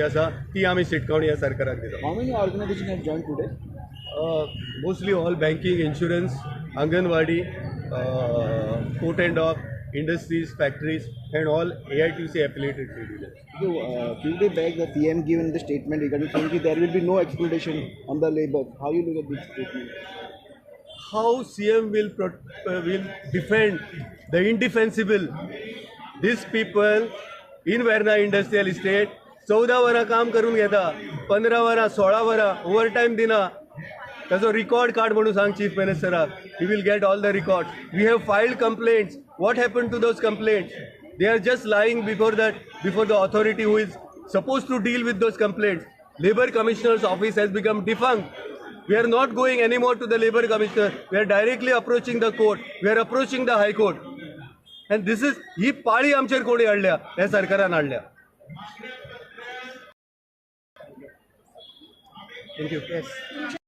आसा ती आमी शिटकावणी ह्या सरकाराक दिता. How many organizations have joined today? Mostly all banking, insurance, Anganwadi, port and dock, industries, factories, and all AITC affiliated trade unions. Okay, few days back, the PM given the statement regarding saying that there will be no exploitation on the labor. How you look at this statement? How CM will defend the indefensible? These people in Verna Industrial Estate 14 वरां काम करून घेता, 15 वरां 16 वरां overtime दिना. ताजो record card म्हणून सांग चीफ मिनिस्टराक. He will get all the record. We have filed complaints. What happen to those complaints? They are just lying before the authority who is supposed to deal with those complaints. Labor Commissioner's office has become defunct. We are not going anymore to the Labor Commissioner. We are directly approaching the court. We are approaching the High Court. And this is ही पाळी आमचेर कोणी हाडल्या, ह्या सरकारान हाडल्या. Thank you. Yes.